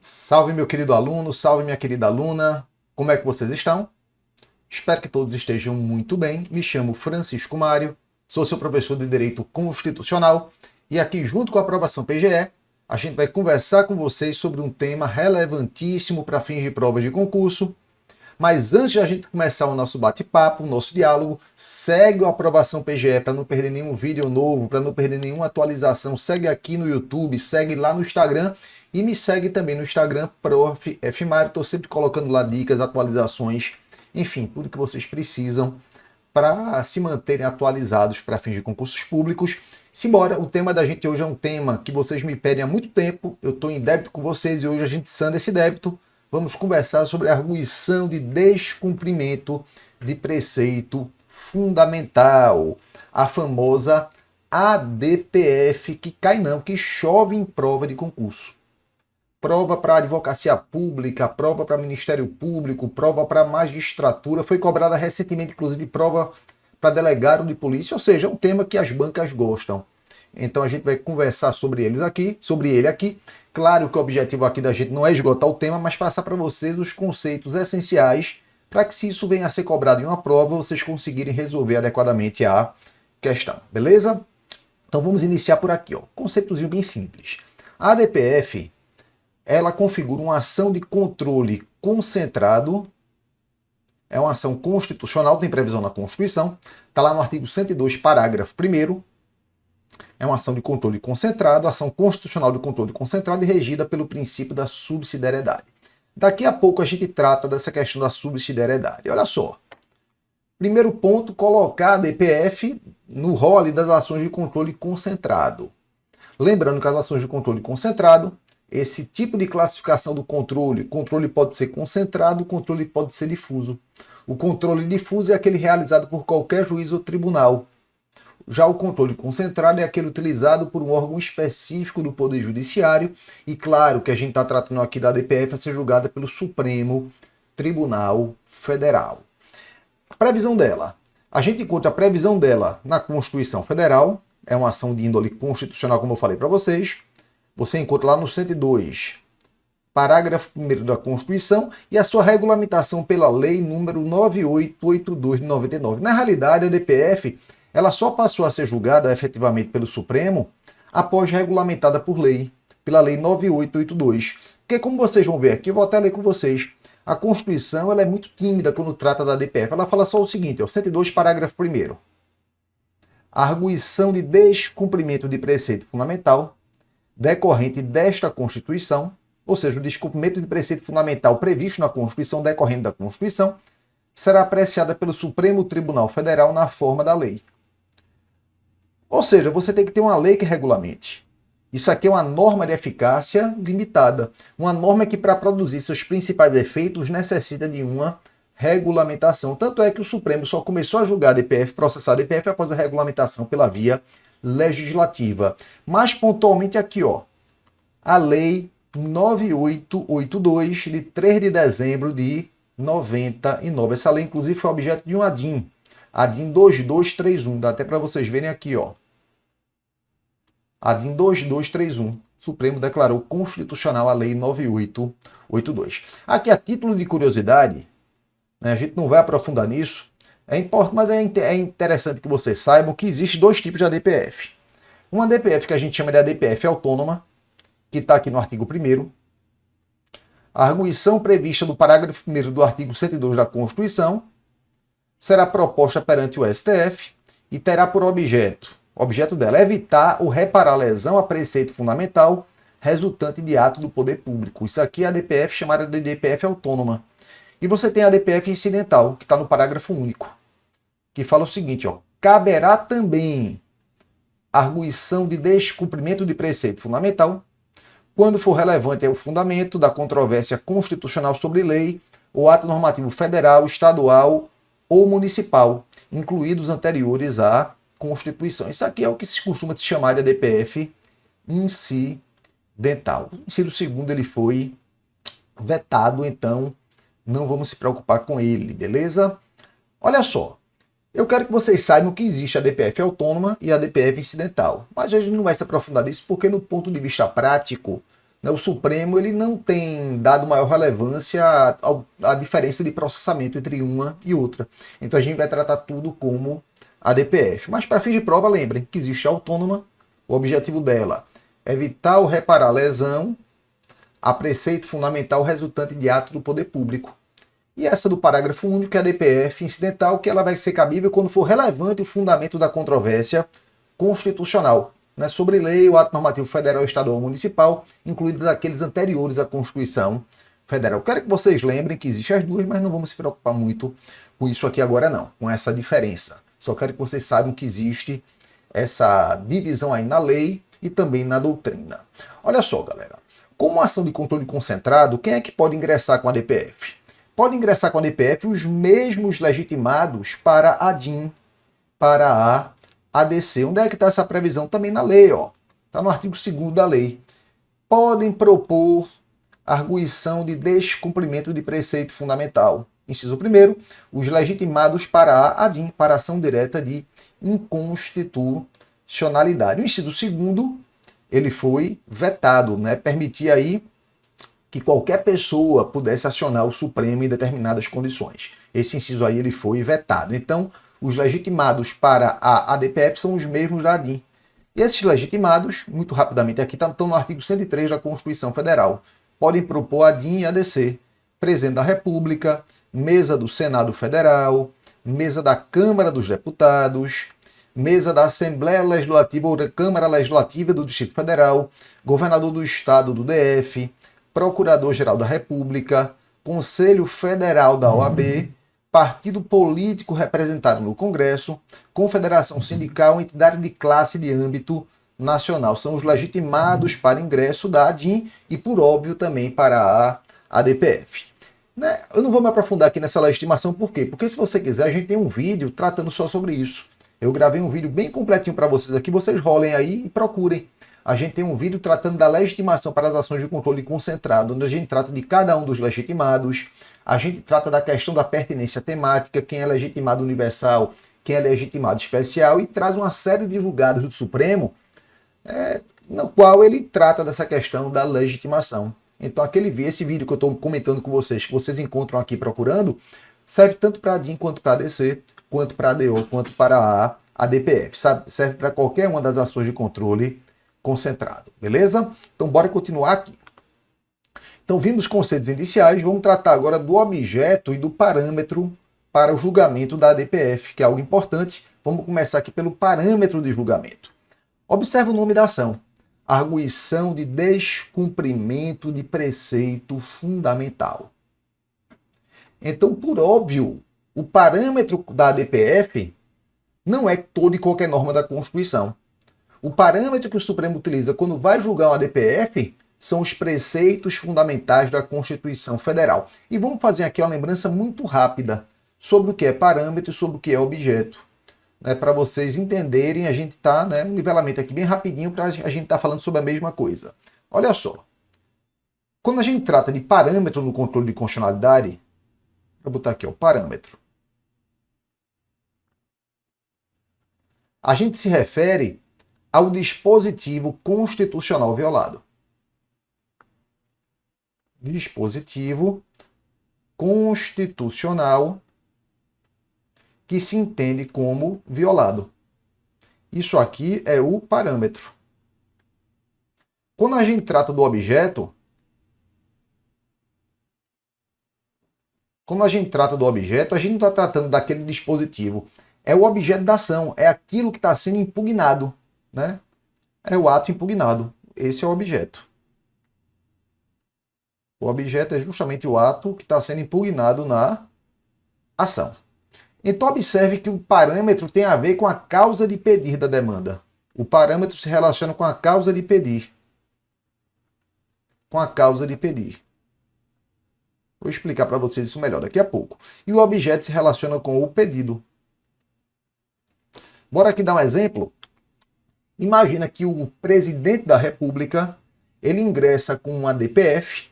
Salve meu querido aluno, salve minha querida aluna, como é que vocês estão? Espero que todos estejam muito bem. Me chamo Francisco Mário, sou seu professor de Direito Constitucional e aqui junto com a aprovação PGE, a gente vai conversar com vocês sobre um tema relevantíssimo para fins de provas de concurso. Mas antes de a gente começar o nosso bate-papo, o nosso diálogo, segue a aprovação PGE para não perder nenhum vídeo novo, para não perder nenhuma atualização. Segue aqui no YouTube, segue lá no Instagram e me segue também no Instagram, Prof. F. Mário. Estou sempre colocando lá dicas, atualizações, enfim, tudo que vocês precisam para se manterem atualizados para fins de concursos públicos. Simbora, o tema da gente hoje é um tema que vocês me pedem há muito tempo, eu estou em débito com vocês e hoje a gente sanda esse débito. Vamos conversar sobre a arguição de descumprimento de preceito fundamental, a famosa ADPF, que cai não, que chove em prova de concurso. Prova para advocacia pública, prova para Ministério Público, prova para magistratura, foi cobrada recentemente, inclusive, prova para delegado de polícia, ou seja, é um tema que as bancas gostam. Então a gente vai conversar sobre ele aqui. Claro que o objetivo aqui da gente não é esgotar o tema, mas passar para vocês os conceitos essenciais para que, se isso venha a ser cobrado em uma prova, vocês conseguirem resolver adequadamente a questão, beleza? Então vamos iniciar por aqui, ó. Conceitozinho bem simples. A ADPF, ela configura uma ação de controle concentrado, é uma ação constitucional, tem previsão na Constituição, está lá no artigo 102, parágrafo 1º, é uma ação de controle concentrado, ação constitucional de controle concentrado e regida pelo princípio da subsidiariedade. Daqui a pouco a gente trata dessa questão da subsidiariedade. Olha só. Primeiro ponto, colocar a DPF no rol das ações de controle concentrado. Lembrando que as ações de controle concentrado, esse tipo de classificação do controle pode ser concentrado, o controle pode ser difuso. O controle difuso é aquele realizado por qualquer juiz ou tribunal. Já o controle concentrado é aquele utilizado por um órgão específico do Poder Judiciário e claro que a gente está tratando aqui da ADPF a ser julgada pelo Supremo Tribunal Federal. A previsão dela. A gente encontra a previsão dela na Constituição Federal, é uma ação de índole constitucional, como eu falei para vocês. Você encontra lá no 102, parágrafo 1º da Constituição e a sua regulamentação pela Lei número 9882 de 99. Na realidade, a ADPF ela só passou a ser julgada efetivamente pelo Supremo após regulamentada por lei, pela Lei 9882. Porque, como vocês vão ver aqui, eu vou até ler com vocês, a Constituição ela é muito tímida quando trata da ADPF. Ela fala só o seguinte, ó, 102, parágrafo 1º. A arguição de descumprimento de preceito fundamental decorrente desta Constituição, ou seja, o descumprimento de preceito fundamental previsto na Constituição, decorrente da Constituição, será apreciada pelo Supremo Tribunal Federal na forma da lei. Ou seja, você tem que ter uma lei que regulamente. Isso aqui é uma norma de eficácia limitada. Uma norma que, para produzir seus principais efeitos, necessita de uma regulamentação. Tanto é que o Supremo só começou a julgar a DPF, processar a DPF após a regulamentação pela via legislativa. Mais pontualmente aqui, ó, a Lei 9882, de 3 de dezembro de 99. Essa lei, inclusive, foi objeto de um ADIM. ADIM 2231, dá até para vocês verem aqui, ó. ADIM 2231. O Supremo declarou constitucional a Lei 9882. Aqui, a título de curiosidade, né, a gente não vai aprofundar nisso, é importante, mas é interessante que vocês saibam que existem dois tipos de ADPF. Uma ADPF que a gente chama de ADPF autônoma, que está aqui no artigo 1º. A arguição prevista no parágrafo 1º do artigo 102 da Constituição será proposta perante o STF e terá por objeto dela, evitar ou reparar lesão a preceito fundamental resultante de ato do poder público. Isso aqui é a ADPF chamada de ADPF autônoma. E você tem a ADPF incidental, que está no parágrafo único, que fala o seguinte, ó, caberá também arguição de descumprimento de preceito fundamental quando for relevante ao fundamento da controvérsia constitucional sobre lei ou ato normativo federal, estadual ou municipal, incluídos anteriores à Constituição. Isso aqui é o que se costuma se chamar de ADPF incidental. O inciso segundo ele foi vetado, então não vamos se preocupar com ele, beleza? Olha só, eu quero que vocês saibam que existe a ADPF autônoma e a ADPF incidental, mas a gente não vai se aprofundar nisso porque, no ponto de vista prático, O Supremo ele não tem dado maior relevância à diferença de processamento entre uma e outra. Então a gente vai tratar tudo como ADPF. Mas para fim de prova, lembrem que existe a autônoma, o objetivo dela é evitar ou reparar a lesão a preceito fundamental resultante de ato do poder público. E essa do parágrafo único é a ADPF incidental, que ela vai ser cabível quando for relevante o fundamento da controvérsia constitucional, né, sobre lei, o ato normativo federal, estadual ou municipal, incluídos aqueles anteriores à Constituição Federal. Quero que vocês lembrem que existem as duas, mas não vamos se preocupar muito com isso aqui agora não, com essa diferença. Só quero que vocês saibam que existe essa divisão aí na lei e também na doutrina. Olha só, galera. Como ação de controle concentrado, quem é que pode ingressar com a ADPF? Pode ingressar com a ADPF os mesmos legitimados para a DIN, para a ADC. Onde é que está essa previsão? Também na lei, ó. Está no artigo 2º da lei. Podem propor arguição de descumprimento de preceito fundamental. Inciso 1º, os legitimados para a ADIN, para ação direta de inconstitucionalidade. O inciso 2º, ele foi vetado, né? Permitia aí que qualquer pessoa pudesse acionar o Supremo em determinadas condições. Esse inciso aí ele foi vetado. Então, os legitimados para a ADPF são os mesmos da ADIN. E esses legitimados, muito rapidamente aqui, estão no artigo 103 da Constituição Federal. Podem propor a ADIN e a ADC. Presidente da República, mesa do Senado Federal, mesa da Câmara dos Deputados, mesa da Assembleia Legislativa ou da Câmara Legislativa do Distrito Federal, governador do Estado do DF, Procurador-Geral da República, Conselho Federal da OAB, partido político representado no Congresso, confederação sindical, entidade de classe de âmbito nacional. São os legitimados para ingresso da ADIN e, por óbvio, também para a ADPF. Eu não vou me aprofundar aqui nessa legitimação, por quê? Porque se você quiser, a gente tem um vídeo tratando só sobre isso. Eu gravei um vídeo bem completinho para vocês aqui, vocês rolem aí e procurem. A gente tem um vídeo tratando da legitimação para as ações de controle concentrado, onde a gente trata de cada um dos legitimados, a gente trata da questão da pertinência temática, quem é legitimado universal, quem é legitimado especial, e traz uma série de julgados do Supremo, no qual ele trata dessa questão da legitimação. Então esse vídeo que eu estou comentando com vocês, que vocês encontram aqui procurando, serve tanto para a DIN quanto para a ADC, quanto para a ADO, quanto para a ADPF. Serve para qualquer uma das ações de controle concentrado, beleza? Então bora continuar aqui. Então vimos os conceitos iniciais, vamos tratar agora do objeto e do parâmetro para o julgamento da ADPF, que é algo importante. Vamos começar aqui pelo parâmetro de julgamento. Observe o nome da ação. Arguição de descumprimento de preceito fundamental. Então, por óbvio, o parâmetro da ADPF não é toda e qualquer norma da Constituição. O parâmetro que o Supremo utiliza quando vai julgar uma ADPF são os preceitos fundamentais da Constituição Federal. E vamos fazer aqui uma lembrança muito rápida sobre o que é parâmetro e sobre o que é objeto. Para vocês entenderem, a gente está, um nivelamento aqui bem rapidinho para a gente estar falando sobre a mesma coisa. Olha só, quando a gente trata de parâmetro no controle de constitucionalidade, vou botar aqui o parâmetro, a gente se refere ao dispositivo constitucional violado. Dispositivo constitucional que se entende como violado. Isso aqui é o parâmetro. Quando a gente trata do objeto, a gente não está tratando daquele dispositivo. É o objeto da ação, é aquilo que está sendo impugnado, É o ato impugnado. Esse é o objeto. O objeto é justamente o ato que está sendo impugnado na ação. Então, observe que o parâmetro tem a ver com a causa de pedir da demanda. O parâmetro se relaciona com a causa de pedir. Vou explicar para vocês isso melhor daqui a pouco. E o objeto se relaciona com o pedido. Bora aqui dar um exemplo? Imagina que o presidente da República, ele ingressa com uma ADPF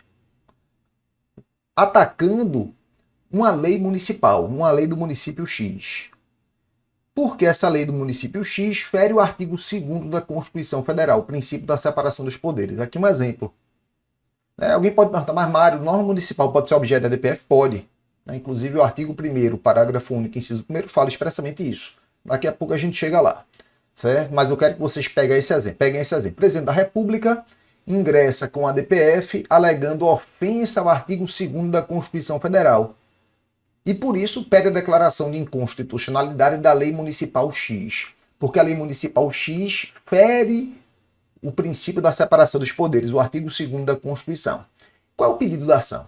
atacando uma lei municipal, uma lei do município X. Porque essa lei do município X fere o artigo 2º da Constituição Federal, o princípio da separação dos poderes. Aqui um exemplo. Alguém pode perguntar, mas Mário, norma municipal pode ser objeto da DPF? Pode. Inclusive o artigo 1º, parágrafo único, inciso 1º, fala expressamente isso. Daqui a pouco a gente chega lá, certo? Mas eu quero que vocês peguem esse exemplo. O presidente da República ingressa com a DPF alegando ofensa ao artigo 2º da Constituição Federal. E por isso pede a declaração de inconstitucionalidade da Lei Municipal X. Porque a Lei Municipal X fere o princípio da separação dos poderes, o artigo 2º da Constituição. Qual é o pedido da ação?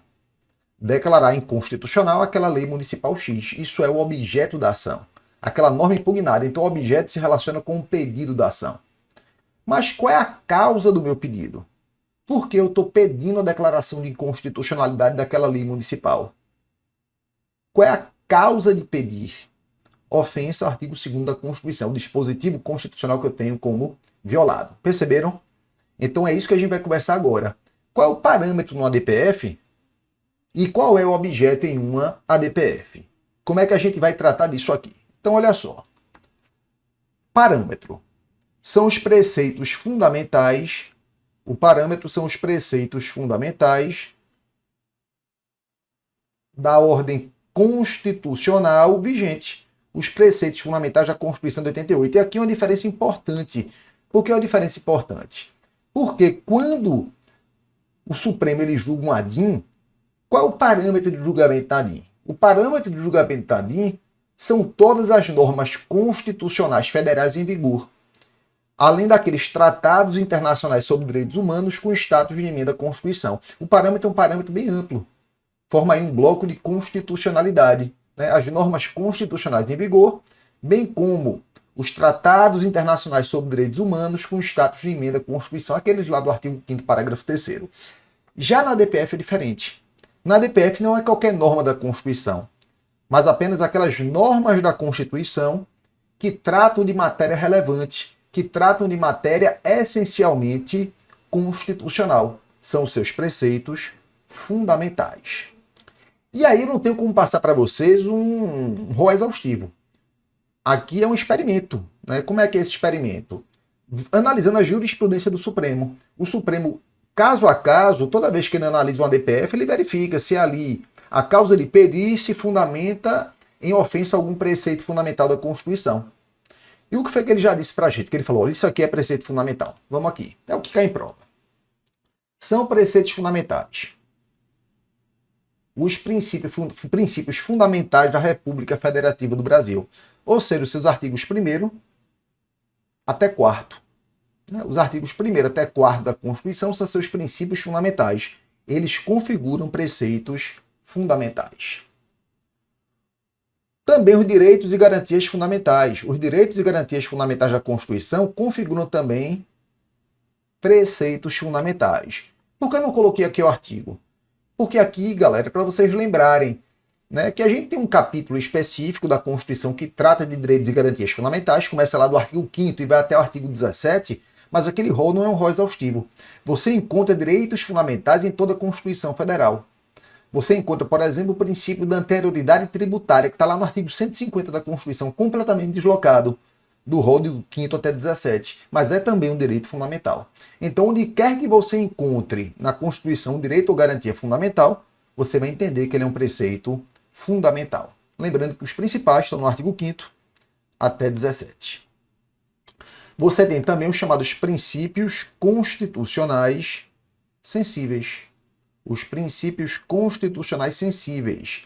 Declarar inconstitucional aquela Lei Municipal X. Isso é o objeto da ação. Aquela norma impugnada. Então o objeto se relaciona com o pedido da ação. Mas qual é a causa do meu pedido? Por que eu estou pedindo a declaração de inconstitucionalidade daquela lei municipal? Qual é a causa de pedir? Ofensa ao artigo 2º da Constituição, o dispositivo constitucional que eu tenho como violado. Perceberam? Então é isso que a gente vai conversar agora. Qual é o parâmetro no ADPF e qual é o objeto em uma ADPF? Como é que a gente vai tratar disso aqui? Então olha só. Parâmetro são os preceitos fundamentais. O parâmetro são os preceitos fundamentais da ordem constitucional vigente. Os preceitos fundamentais da Constituição de 88. E aqui é uma diferença importante. Por que é uma diferença importante? Porque quando o Supremo ele julga um ADIM, qual é o parâmetro de julgamento da ADIM? O parâmetro de julgamento da ADIM são todas as normas constitucionais federais em vigor, além daqueles tratados internacionais sobre direitos humanos com status de emenda à Constituição. O parâmetro é um parâmetro bem amplo. Forma aí um bloco de constitucionalidade. As normas constitucionais em vigor, bem como os tratados internacionais sobre direitos humanos com status de emenda à Constituição, aqueles lá do artigo 5º, parágrafo 3º. Já na DPF é diferente. Na DPF não é qualquer norma da Constituição, mas apenas aquelas normas da Constituição que tratam de matéria relevante, que tratam de matéria essencialmente constitucional. São os seus preceitos fundamentais. E aí eu não tenho como passar para vocês um rol exaustivo. Aqui é um experimento. Como é que é esse experimento? Analisando a jurisprudência do Supremo. O Supremo, caso a caso, toda vez que ele analisa uma DPF, ele verifica se ali a causa de pedir se fundamenta em ofensa a algum preceito fundamental da Constituição. E o que foi que ele já disse para a gente? Que ele falou, olha, isso aqui é preceito fundamental. Vamos aqui. É o que cai em prova. São preceitos fundamentais. Os princípios fundamentais da República Federativa do Brasil. Ou seja, os seus artigos 1º até 4º. Os artigos 1º até 4º da Constituição são seus princípios fundamentais. Eles configuram preceitos fundamentais. Também os direitos e garantias fundamentais. Os direitos e garantias fundamentais da Constituição configuram também preceitos fundamentais. Por que eu não coloquei aqui o artigo? Porque aqui, galera, para vocês lembrarem, que a gente tem um capítulo específico da Constituição que trata de direitos e garantias fundamentais, começa lá do artigo 5º e vai até o artigo 17, mas aquele rol não é um rol exaustivo. Você encontra direitos fundamentais em toda a Constituição Federal. Você encontra, por exemplo, o princípio da anterioridade tributária, que está lá no artigo 150 da Constituição, completamente deslocado do rol do 5º até 17, mas é também um direito fundamental. Então, onde quer que você encontre na Constituição um direito ou garantia fundamental, você vai entender que ele é um preceito fundamental. Lembrando que os principais estão no artigo 5º até 17. Você tem também os chamados princípios constitucionais sensíveis. Os princípios constitucionais sensíveis.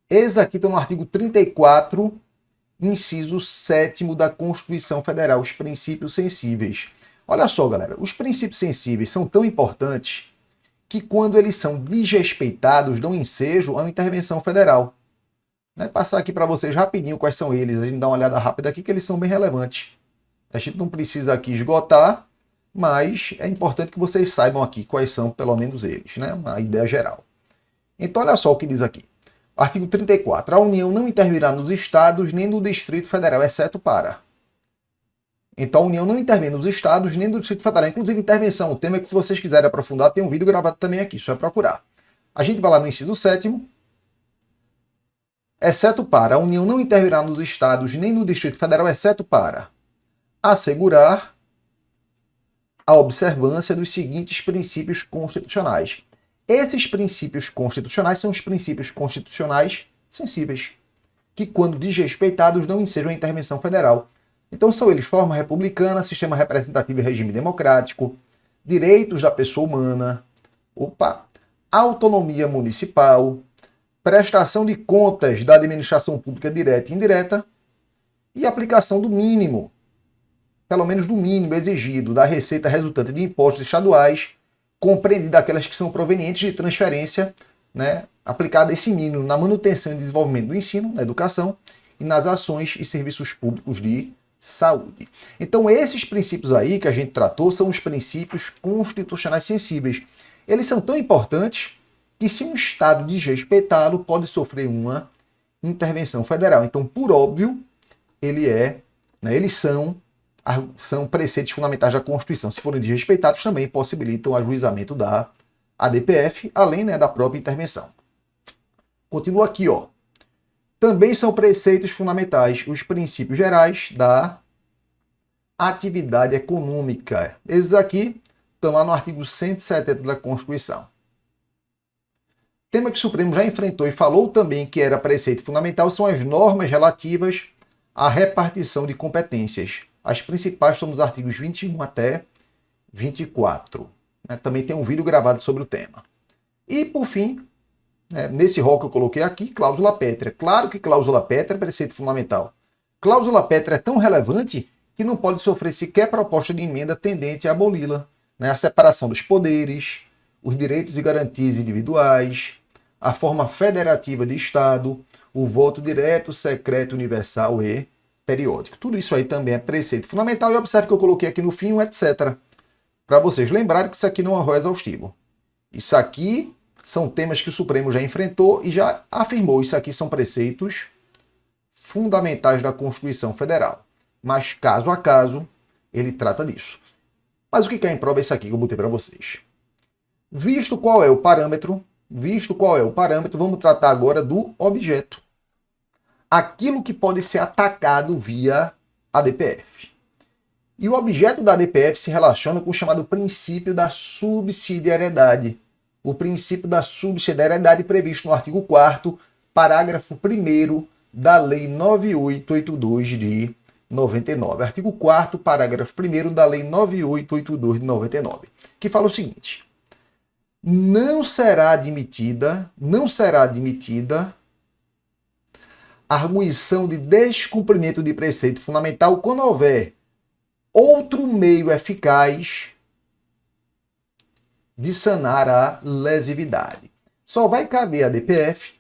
Eis aqui estão no artigo 34, inciso 7º da Constituição Federal, os princípios sensíveis. Olha só, galera, os princípios sensíveis são tão importantes que quando eles são desrespeitados, dão ensejo a uma intervenção federal. Passar aqui para vocês rapidinho quais são eles, a gente dá uma olhada rápida aqui que eles são bem relevantes. A gente não precisa aqui esgotar, mas é importante que vocês saibam aqui quais são pelo menos eles, a ideia geral. Então olha só o que diz aqui. Artigo 34. A União não intervirá nos estados nem no Distrito Federal, exceto para. Então a União não intervém nos estados nem no Distrito Federal. Inclusive intervenção, o tema é que se vocês quiserem aprofundar, tem um vídeo gravado também aqui, só é procurar. A gente vai lá no inciso 7º. Exceto para. A União não intervirá nos estados nem no Distrito Federal, exceto para assegurar a observância dos seguintes princípios constitucionais. Esses princípios constitucionais são os princípios constitucionais sensíveis, que, quando desrespeitados, não ensejam a intervenção federal. Então são eles forma republicana, sistema representativo e regime democrático, direitos da pessoa humana, autonomia municipal, prestação de contas da administração pública direta e indireta e aplicação do mínimo, pelo menos do mínimo exigido, da receita resultante de impostos estaduais, compreendida aquelas que são provenientes de transferência, né, aplicada esse mínimo na manutenção e desenvolvimento do ensino, na educação e nas ações e serviços públicos de saúde. Então esses princípios aí que a gente tratou são os princípios constitucionais sensíveis. Eles são tão importantes que, se um Estado desrespeitá-lo, pode sofrer uma intervenção federal. Então, por óbvio, eles são preceitos fundamentais da Constituição. Se forem desrespeitados, também possibilitam o ajuizamento da ADPF, além, né, da própria intervenção. Continua aqui, ó. Também são preceitos fundamentais os princípios gerais da atividade econômica. Esses aqui estão lá no artigo 170 da Constituição. Tema que o Supremo já enfrentou e falou também que era preceito fundamental são as normas relativas à repartição de competências. As principais são dos artigos 21 até 24. Também tem um vídeo gravado sobre o tema. E, por fim, nesse rol que eu coloquei aqui, cláusula pétrea. Claro que cláusula pétrea é preceito fundamental. Cláusula pétrea é tão relevante que não pode sofrer sequer proposta de emenda tendente a aboli-la. A separação dos poderes, os direitos e garantias individuais, a forma federativa de Estado, o voto direto, secreto, universal e periódico. Tudo isso aí também é preceito fundamental. E observe que eu coloquei aqui no fim um etc. Para vocês lembrarem que isso aqui não é um rol exaustivo. Isso aqui são temas que o Supremo já enfrentou e já afirmou. Isso aqui são preceitos fundamentais da Constituição Federal. Mas, caso a caso, ele trata disso. Mas o que cai em prova é isso aqui que eu botei para vocês. Visto qual é o parâmetro, vamos tratar agora do objeto. Aquilo que pode ser atacado via ADPF. E o objeto da ADPF se relaciona com o chamado princípio da subsidiariedade. O princípio da subsidiariedade previsto no artigo 4º, parágrafo 1º da Lei 9882 de 99. Artigo 4º, parágrafo 1º da Lei 9882 de 99, que fala o seguinte: não será admitida arguição de descumprimento de preceito fundamental quando houver outro meio eficaz de sanar a lesividade. Só vai caber a ADPF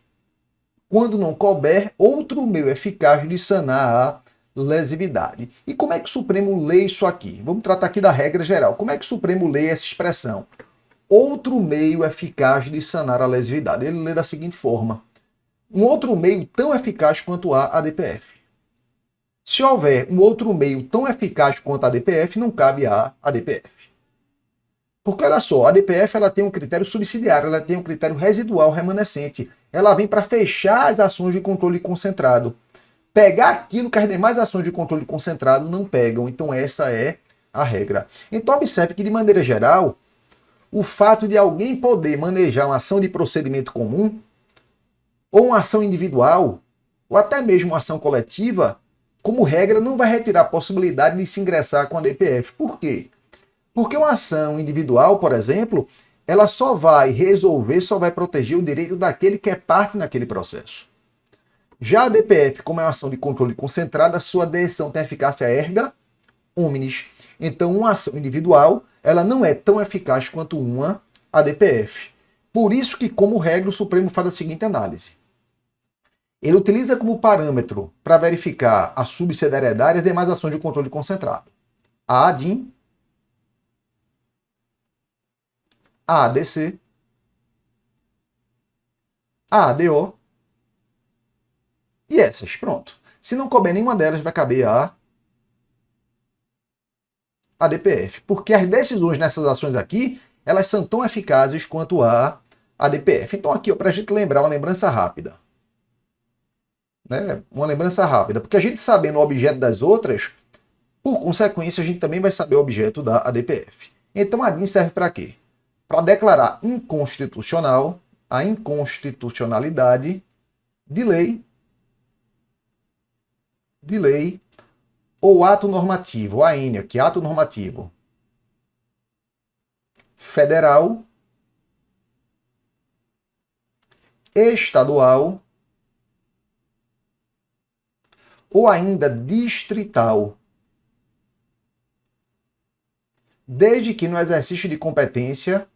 quando não couber outro meio eficaz de sanar a lesividade. E como é que o Supremo lê isso aqui? Vamos tratar aqui da regra geral. Como é que o Supremo lê essa expressão? Outro meio eficaz de sanar a lesividade. Ele lê da seguinte forma: um outro meio tão eficaz quanto a ADPF. Se houver um outro meio tão eficaz quanto a ADPF, não cabe a ADPF. Porque, olha só, a ADPF ela tem um critério subsidiário, ela tem um critério residual remanescente. Ela vem para fechar as ações de controle concentrado. Pegar aquilo que as demais ações de controle concentrado não pegam. Então, essa é a regra. Então, observe que, de maneira geral, o fato de alguém poder manejar uma ação de procedimento comum, ou uma ação individual, ou até mesmo uma ação coletiva, como regra, não vai retirar a possibilidade de se ingressar com a ADPF. Por quê? Porque uma ação individual, por exemplo, ela só vai proteger o direito daquele que é parte naquele processo. Já a ADPF, como é uma ação de controle concentrada, sua decisão tem eficácia erga omnes. Então, uma ação individual, ela não é tão eficaz quanto uma ADPF. Por isso que, como regra, o Supremo faz a seguinte análise. Ele utiliza como parâmetro para verificar a subsidiariedade as demais ações de controle concentrado. A ADIM, a ADC, a ADO e essas. Pronto. Se não couber nenhuma delas, vai caber a ADPF. Porque as decisões nessas ações aqui, elas são tão eficazes quanto a ADPF. Então aqui, para a gente lembrar, uma lembrança rápida. Uma lembrança rápida. Porque a gente sabendo o objeto das outras, por consequência, a gente também vai saber o objeto da ADPF. Então a DIN serve para quê? Para declarar inconstitucional a inconstitucionalidade de lei ou ato normativo, AN, que é ato normativo federal, estadual ou ainda distrital, desde que no exercício de competência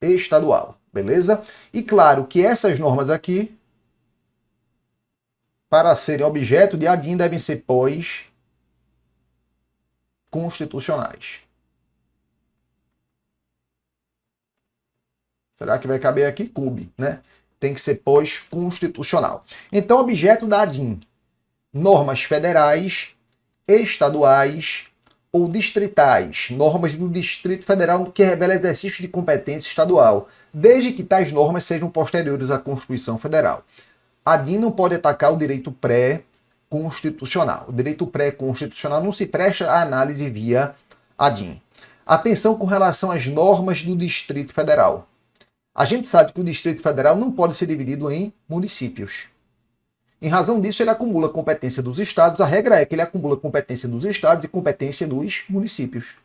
estadual, beleza? E claro que essas normas aqui, para serem objeto de ADIM, devem ser pós-constitucionais. Será que vai caber aqui? Cube, né? Tem que ser pós-constitucional. Então, objeto da ADIM, normas federais, estaduais ou distritais, normas do Distrito Federal que revela exercício de competência estadual, desde que tais normas sejam posteriores à Constituição Federal. A DIN não pode atacar o direito pré-constitucional. O direito pré-constitucional não se presta à análise via a DIN. Atenção com relação às normas do Distrito Federal. A gente sabe que o Distrito Federal não pode ser dividido em municípios. Em razão disso, ele acumula competência dos estados. A regra é que ele acumula competência dos estados e competência dos municípios.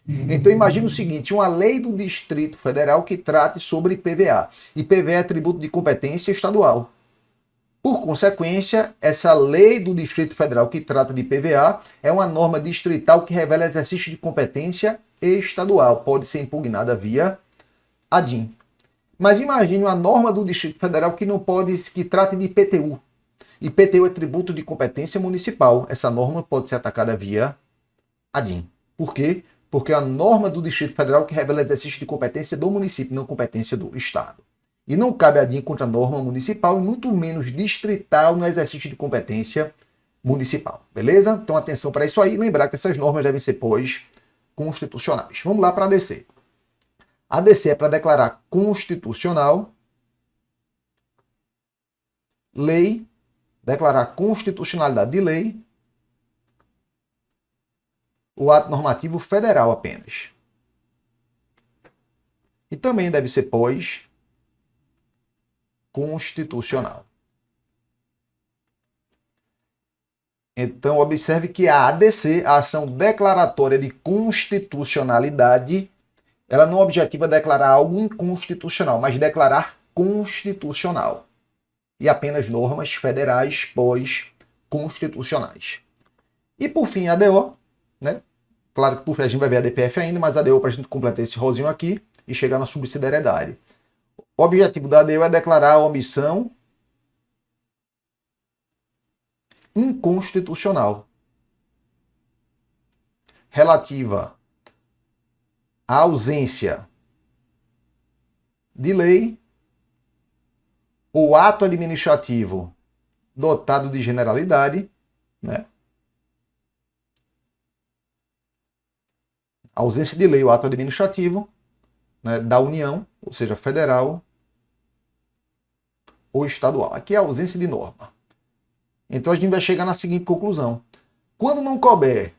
Então imagine o seguinte, uma lei do Distrito Federal que trate sobre IPVA. IPVA é tributo de competência estadual. Por consequência, essa lei do Distrito Federal que trata de IPVA é uma norma distrital que revela exercício de competência estadual. Pode ser impugnada via ADIM. Mas imagine uma norma do Distrito Federal que trate de IPTU. IPTU é tributo de competência municipal. Essa norma pode ser atacada via ADIM. Por quê? Porque é a norma do Distrito Federal que revela exercício de competência do município, não competência do Estado. E não cabe ADIM contra a norma municipal e muito menos distrital no exercício de competência municipal. Beleza? Então atenção para isso aí. Lembrar que essas normas devem ser pós-constitucionais. Vamos lá para a ADC. A ADC é para declarar constitucional lei, declarar constitucionalidade de lei, o ato normativo federal apenas. E também deve ser pós-constitucional. Então, observe que a ADC, a ação declaratória de constitucionalidade, ela não objetiva declarar algo inconstitucional, mas declarar constitucional. E apenas normas federais pós-constitucionais. E por fim, a ADO, né? Claro que por fim a gente vai ver a DPF ainda, mas a ADO para a gente completar esse rosinho aqui e chegar na subsidiariedade. O objetivo da ADO é declarar a omissão inconstitucional relativa à ausência de lei ou ato administrativo dotado de generalidade, né? A ausência de lei ou ato administrativo, né, da União, ou seja, federal ou estadual. Aqui é a ausência de norma. Então a gente vai chegar na seguinte conclusão. Quando não couber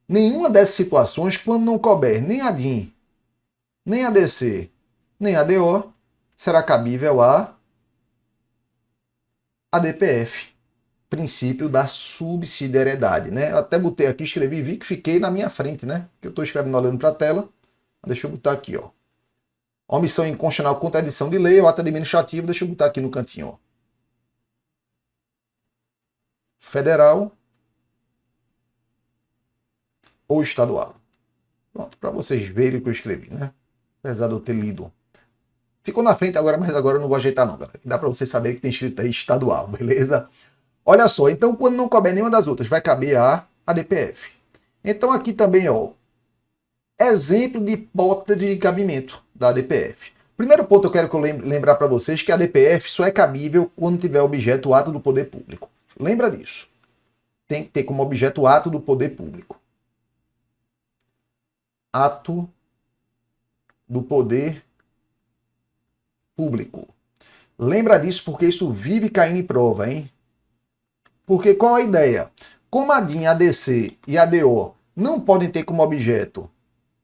nenhuma dessas situações, quando não couber nem a DIN, nem a DC, nem a DO, será cabível a DPF, princípio da subsidiariedade, né? Eu até botei aqui, escrevi, vi que fiquei na minha frente, né? Que eu estou escrevendo olhando para a tela. Deixa eu botar aqui, ó. Omissão inconstitucional contra a edição de lei, o ato administrativo, deixa eu botar aqui no cantinho, ó. Federal ou estadual. Pronto, para vocês verem o que eu escrevi, né? Apesar de eu ter lido. Ficou na frente agora, mas agora eu não vou ajeitar não, galera. Dá para vocês saberem que tem escrito aí estadual, beleza? Olha só, então quando não couber nenhuma das outras, vai caber a DPF. Então aqui também, ó, exemplo de hipótese de cabimento da DPF. Primeiro ponto eu quero lembrar para vocês que a DPF só é cabível quando tiver objeto o ato do poder público. Lembra disso. Tem que ter como objeto o ato do poder público. Ato do poder público. Lembra disso porque isso vive caindo em prova, hein? Porque qual a ideia? Como a DIN, a DC e a DO não podem ter como objeto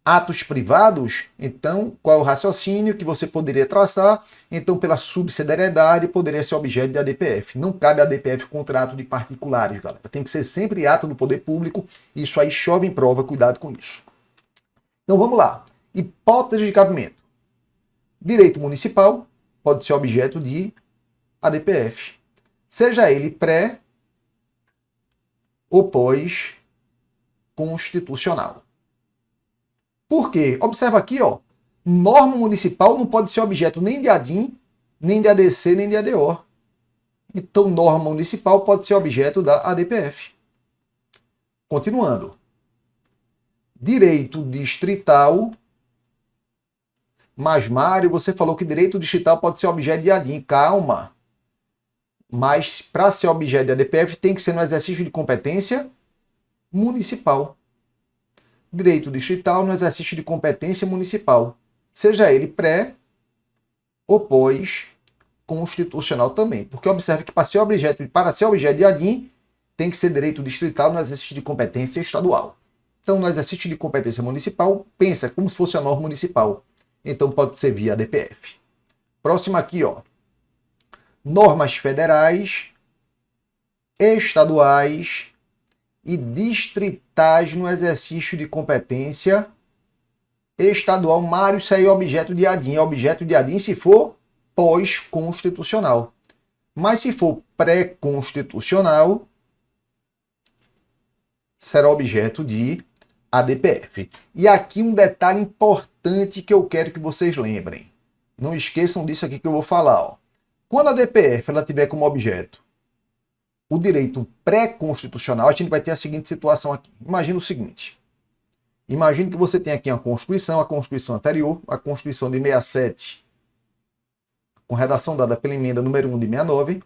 atos privados, então qual é o raciocínio que você poderia traçar? Então, pela subsidiariedade, poderia ser objeto de ADPF. Não cabe ADPF contra ato de particulares, galera. Tem que ser sempre ato do poder público. Isso aí chove em prova, cuidado com isso. Então vamos lá. Hipótese de cabimento. Direito municipal pode ser objeto de ADPF. Seja ele pré ou pós-constitucional. Por quê? Observa aqui, ó. Norma municipal não pode ser objeto nem de ADIM, nem de ADC, nem de ADO. Então, norma municipal pode ser objeto da ADPF. Continuando. Direito distrital. Mas, Mário, você falou que direito distrital pode ser objeto de ADIM. Calma. Mas, para ser objeto de ADPF, tem que ser no exercício de competência municipal. Direito distrital no exercício de competência municipal, seja ele pré ou pós-constitucional também. Porque observe que para ser objeto de ADIM, tem que ser direito distrital no exercício de competência estadual. Então, no exercício de competência municipal, pensa como se fosse a norma municipal. Então, pode ser via ADPF. Próximo aqui, ó. Normas federais, estaduais e distritais no exercício de competência estadual. Mário, isso aí é objeto de ADIM. É objeto de ADIM se for pós-constitucional. Mas se for pré-constitucional, será objeto de ADPF. E aqui um detalhe importante que eu quero que vocês lembrem. Não esqueçam disso aqui que eu vou falar. Ó. Quando a ADPF ela tiver como objeto o direito pré-constitucional, a gente vai ter a seguinte situação aqui. Imagina o seguinte. Imagine que você tem aqui a Constituição anterior, a Constituição de 67, com redação dada pela emenda número 1 de 69.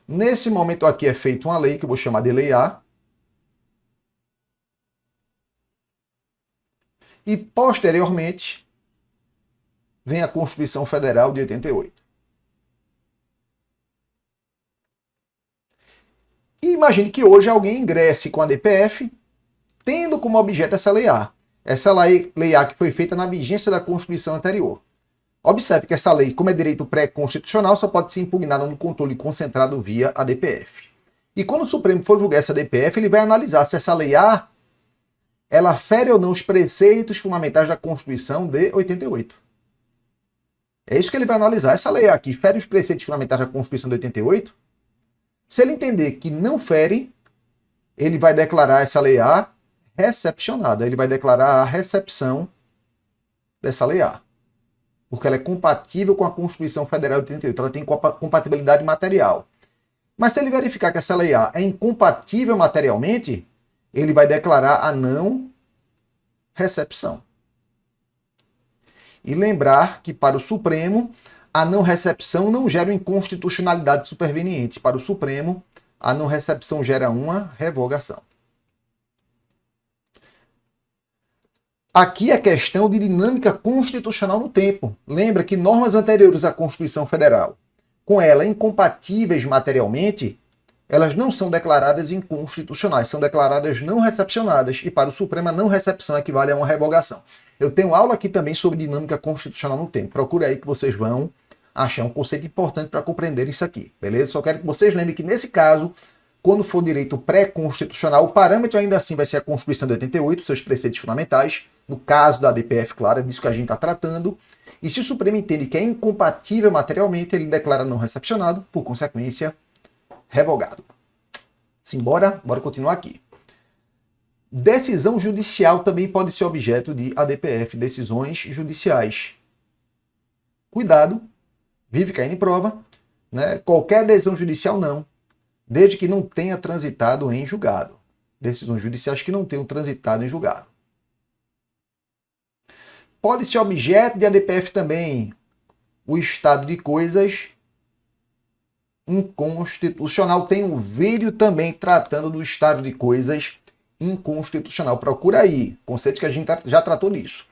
Nesse momento aqui é feita uma lei, que eu vou chamar de Lei A. E, posteriormente, vem a Constituição Federal de 88. E imagine que hoje alguém ingresse com a ADPF, tendo como objeto essa Lei A. Essa lei A que foi feita na vigência da Constituição anterior. Observe que essa lei, como é direito pré-constitucional, só pode ser impugnada no controle concentrado via ADPF. E quando o Supremo for julgar essa ADPF, ele vai analisar se essa Lei A ela fere ou não os preceitos fundamentais da Constituição de 88. É isso que ele vai analisar. Essa lei aqui fere os preceitos fundamentais da Constituição de 88? Se ele entender que não fere, ele vai declarar essa lei A recepcionada. Ele vai declarar a recepção dessa lei A. Porque ela é compatível com a Constituição Federal de 88. Ela tem compatibilidade material. Mas se ele verificar que essa lei A é incompatível materialmente, ele vai declarar a não recepção. E lembrar que para o Supremo, a não recepção não gera uma inconstitucionalidade superveniente. Para o Supremo, a não recepção gera uma revogação. Aqui é questão de dinâmica constitucional no tempo. Lembra que normas anteriores à Constituição Federal, com ela incompatíveis materialmente, elas não são declaradas inconstitucionais, são declaradas não recepcionadas. E para o Supremo, a não recepção equivale a uma revogação. Eu tenho aula aqui também sobre dinâmica constitucional no tempo. Procure aí que vocês vão achar um conceito importante para compreender isso aqui, beleza? Só quero que vocês lembrem que nesse caso, quando for direito pré-constitucional, o parâmetro ainda assim vai ser a Constituição de 88, seus preceitos fundamentais. No caso da ADPF, claro, é disso que a gente está tratando. E se o Supremo entende que é incompatível materialmente, ele declara não recepcionado, por consequência, revogado. Simbora, bora continuar aqui. Decisão judicial também pode ser objeto de ADPF, decisões judiciais. Cuidado, vive caindo em prova, né? Qualquer decisão judicial não, desde que não tenha transitado em julgado. Decisões judiciais que não tenham transitado em julgado. Pode ser objeto de ADPF também o estado de coisas inconstitucional. Tem um vídeo também tratando do estado de coisas inconstitucional. Procura aí, conceito que a gente já tratou disso.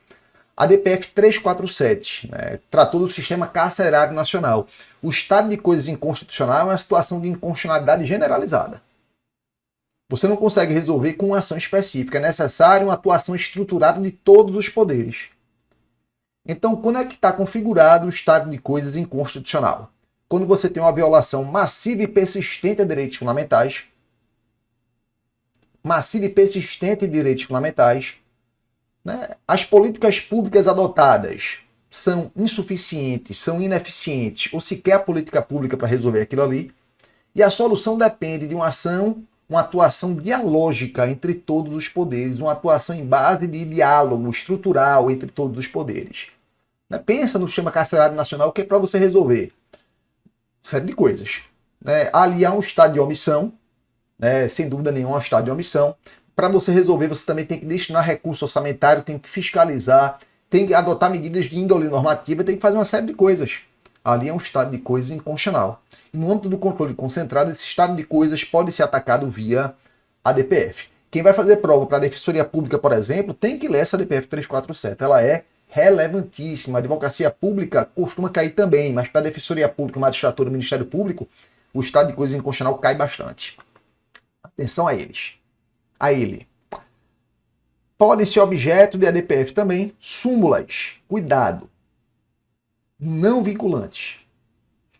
ADPF 347, né, tratou do sistema carcerário nacional. O estado de coisas inconstitucional é uma situação de inconstitucionalidade generalizada. Você não consegue resolver com uma ação específica. É necessário uma atuação estruturada de todos os poderes. Então, quando é que está configurado o estado de coisas inconstitucional? Quando você tem uma violação massiva e persistente a direitos fundamentais, né? As políticas públicas adotadas são insuficientes, são ineficientes, ou sequer a política pública para resolver aquilo ali, e a solução depende de uma ação, uma atuação dialógica entre todos os poderes, uma atuação em base de diálogo estrutural entre todos os poderes. Pensa no sistema carcerário nacional, que é para você resolver série de coisas. Ali há um estado de omissão, sem dúvida nenhuma, um estado de omissão. Para você resolver, você também tem que destinar recurso orçamentário, tem que fiscalizar, tem que adotar medidas de índole normativa, tem que fazer uma série de coisas. Ali é um estado de coisas inconstitucional. E no âmbito do controle concentrado, esse estado de coisas pode ser atacado via ADPF. Quem vai fazer prova para a Defensoria Pública, por exemplo, tem que ler essa ADPF 347. Ela é relevantíssima. A advocacia pública costuma cair também, mas para a Defensoria Pública, magistratura e Ministério Público, o estado de coisas inconstitucional cai bastante. Atenção a eles. A ele. Pode ser objeto de ADPF também súmulas. Cuidado. Não vinculantes.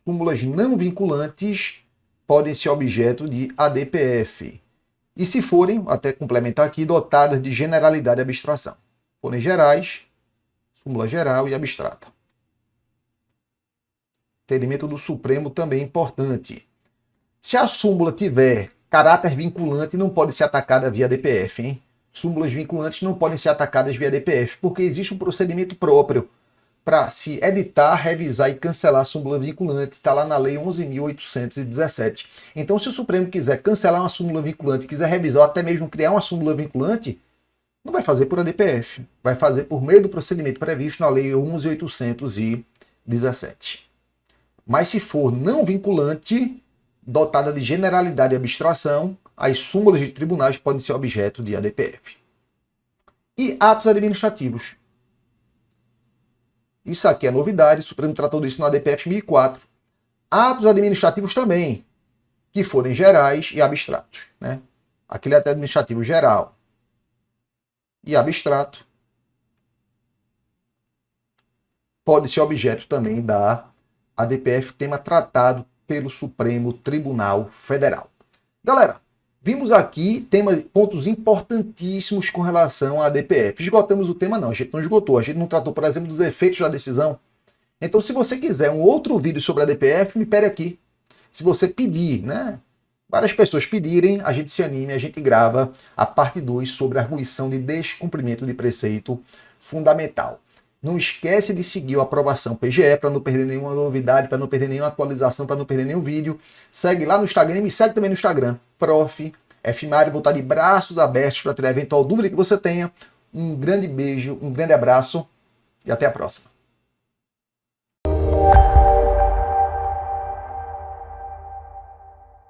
Súmulas não vinculantes podem ser objeto de ADPF. E se forem, até complementar aqui, dotadas de generalidade e abstração. Forem gerais, súmula geral e abstrata. Entendimento do Supremo também é importante. Se a súmula tiver caráter vinculante, não pode ser atacada via ADPF, hein? Súmulas vinculantes não podem ser atacadas via ADPF, porque existe um procedimento próprio para se editar, revisar e cancelar a súmula vinculante. Está lá na Lei 11.817. Então, se o Supremo quiser cancelar uma súmula vinculante, quiser revisar ou até mesmo criar uma súmula vinculante, não vai fazer por ADPF, vai fazer por meio do procedimento previsto na Lei 11.817. Mas se for não vinculante, dotada de generalidade e abstração, as súmulas de tribunais podem ser objeto de ADPF. E atos administrativos. Isso aqui é novidade, o Supremo tratou disso no ADPF 1004. Atos administrativos também, que forem gerais e abstratos. Aquele ato administrativo geral e abstrato pode ser objeto também da ADPF, tema tratado pelo Supremo Tribunal Federal. Galera, vimos aqui pontos importantíssimos com relação à ADPF. Esgotamos o tema? Não, a gente não esgotou. A gente não tratou, por exemplo, dos efeitos da decisão. Então, se você quiser um outro vídeo sobre a ADPF, me pede aqui. Se você pedir, várias pessoas pedirem, a gente se anime, a gente grava a parte 2 sobre a arguição de descumprimento de preceito fundamental. Não esquece de seguir a aprovação PGE para não perder nenhuma novidade, para não perder nenhuma atualização, para não perder nenhum vídeo. Segue lá no Instagram e me segue também no Instagram, Prof. F. Mário. Vou estar de braços abertos para ter a eventual dúvida que você tenha. Um grande beijo, um grande abraço e até a próxima.